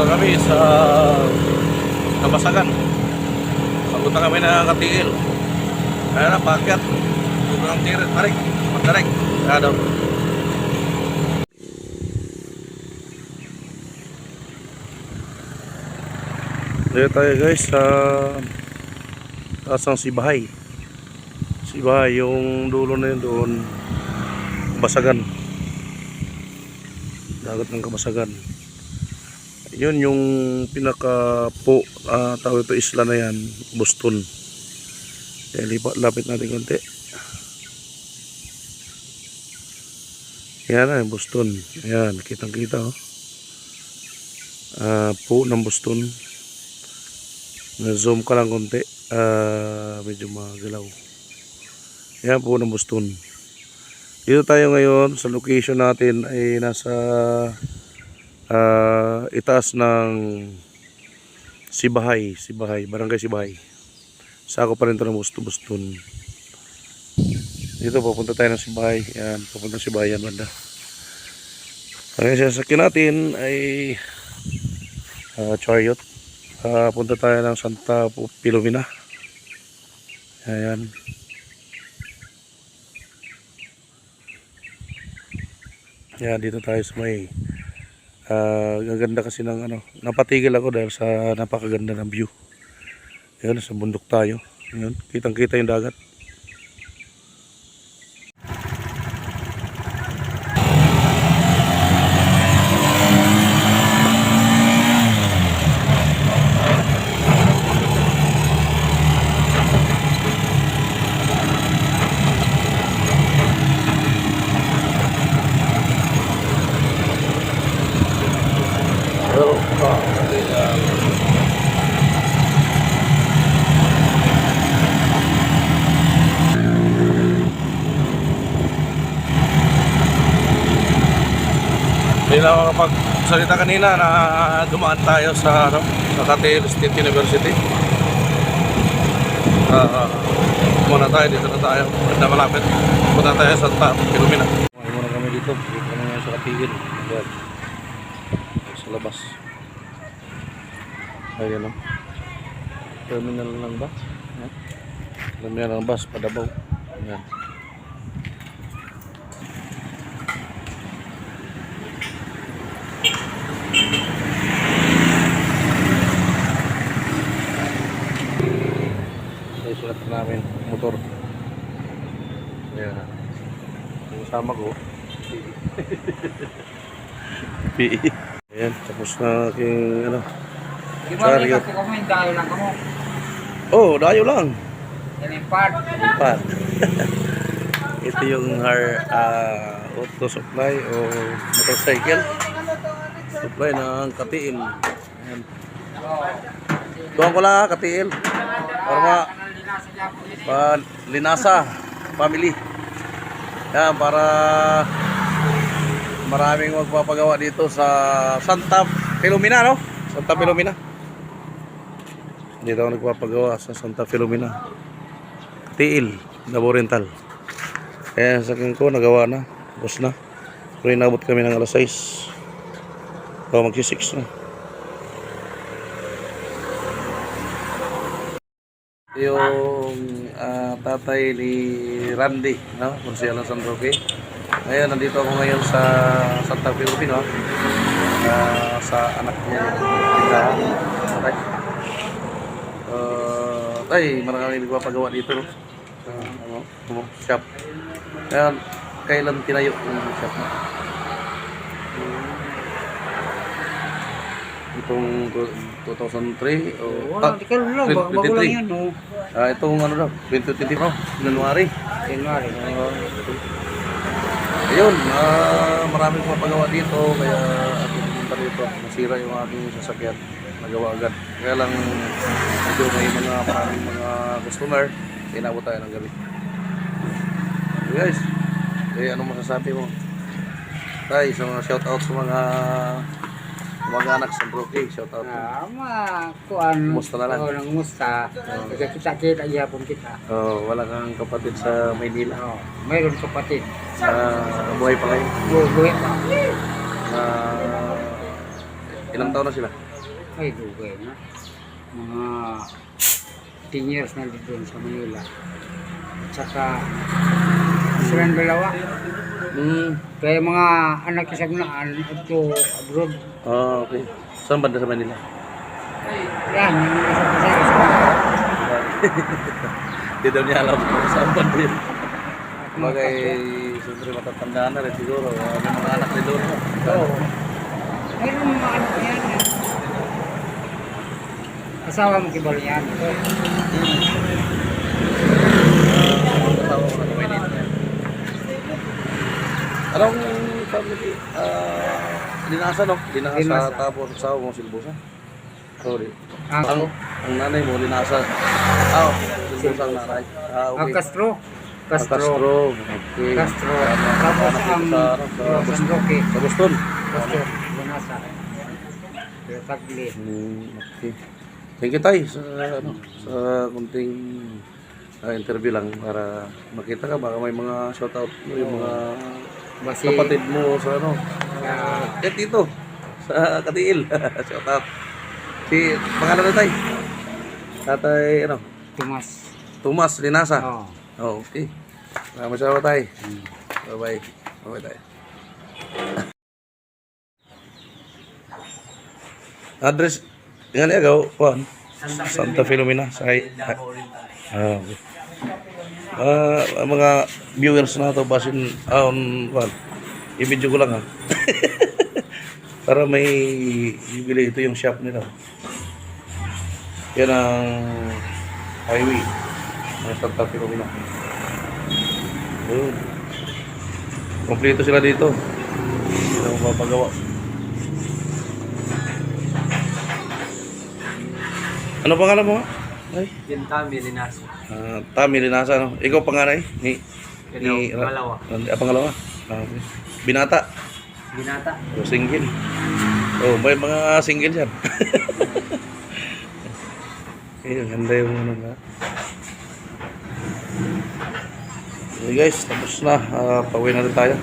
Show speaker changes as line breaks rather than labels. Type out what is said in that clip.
kami sa Kabasagan. Papunta kami ng Katiil. Kaya na, paakyat. Dito ng tirit, tarik. Magtarik. Kaya daw. Dito tayo guys sa taas ng Sibahay. Sibahay, yung dulo na yun doon. Kabasagan. Dagat ng Kabasagan. Yun yung pinaka po tawag ito isla na yan, Boston. Kaya lapit natin konti. Yan na yung Boston. Ayan, kitang kita oh. Po ng Boston. Na-zoom ka lang konti, medyo magalaw. Yan po ng Boston. Dito tayo ngayon sa location natin ay nasa itaas ng Sibahay, Barangay Sibahay. Sako pa rin ito ng Boston. Dito papunta tayo ng Sibahay. Yan, papunta ng Sibahay yan banda. Ang sasakyan natin ay chariot. Punta tayo ng Santa Filomena. Ayan. Yan, dito tayo sa may ang ganda kasi ng ano, napatigil ako dahil sa napakaganda ng view. Ayun, sa bundok tayo. Ayun, kitang-kita yung dagat. Hindi na makapagsalita kanina na dumaan tayo sa Katiil State University. Muna tayo, dito na tayo. Ganda malapit. Punta tayo sa Santa Filomena. Muna kami dito. Dito kami ngayon sa Katiil. Sa labas. Ayan o. Terminal ng bus. Terminal ng bus, Padabaw. Ayan. Sulat namin motor. Ayan. Yung kasama ko PE. Ayan, tapos na aking ano, chariot. Oh, dayo lang.
Impart.
Ito yung auto supply o motorcycle supply ng Katiil. Ayan. Tuwan ko lang Katiil para Linasa family. Yan, para maraming magpapagawa dito sa Santa Filomena, no? Santa Filomena. Dito ako nagpapagawa sa Santa Filomena. Katiil, Davao Oriental. Kaya sa akin ko nagawa na, bus na. Pero inabot kami ng alas 6. O magsi-6 na. Yung tatay ni Randy, no? Marcial San Roque. Ngayon, nandito ako ngayon sa Santa Filomena, sa anak niya. Tay, maraming nagpapagawa dito, no? Shop. Ngayon, kailan tinayo yung shop na? Itong 2003 o 2023. Itong ano daw, 2020 bro, January. Ayun, maraming mapagawa dito kaya ating punta dito. Nasira yung aking sasakyan, nagawa agad. Kaya lang medyo may maraming mga customer, inabot tayo ng gabi. So guys, anong masasabi mo? Tay, so shout out sa mga anak sa Brooklyn, shout out. Kumusta na lang?
Oo, kumusta. Kasi kita ihapon kita.
Wala kang kapatid sa Maynila?
Mayroon kapatid.
Buhay pa kayo?
Buhay pa.
Ilang taon na sila?
Ay, dugay na. Mga 10 years na dito sa Manila. At saka, silang dalawa. Kaya mga anak sa gunaan ito abroad.
Ah, okay. Saan banda sa Manila?
Yan, yung isa.
Hindi daw niya alam kung saan banda yun. Bagay, siyempre matatanda na rin siguro. May mga anak ni doon.
Oo. Mayroon mga anak na yan. Asawa mo kibali yan.
Kasama ko na kamay dito. Anong family? Linasa, no? Linasa,
Linasa.
tapos asawa mo silbusa. Sorry.
Ako.
Ang nanay mo, linasa. Silbusa ang nanay. Okay.
Castro.
Castro. Okay.
Castro.
Tama.
Tapos
Anak
ang
dito sa
San Roque.
Sa Boston.
Castro. Lunasa. Pero Tagli.
Okay. Thank you tayo sa kunting interview lang para makita ka baka may mga shoutout mo yung mga
Basi.
kapatid mo sa dito sa Katiil. Shoutout. Si pangalan na tayo? Tatay Tomas Linasa.
Oo.
Oh, okay. Salamat tayo. Bye-bye. Bye-bye tayo. Address nga agaw, Juan. Santa Filomena sa okay. Mga viewers na to basin Juan. I-video ko lang ha. Para may bibili ito yung shop nila. Yan ang highway ng Santa Filomena. Yun. Kompleto sila dito. Hindi na mapapagawa. Ano pangalan mo nga? Ay.
Tami, Linasa.
Tami Linasa, no? Ikaw panganay?
Pangalawa.
Pangalawa? Okay. Binata?
Binata.
O single? Oh, may mga single yan. Ayun, ganda yung ano nga. Okay guys, tapos na. Pauwi na rin tayo.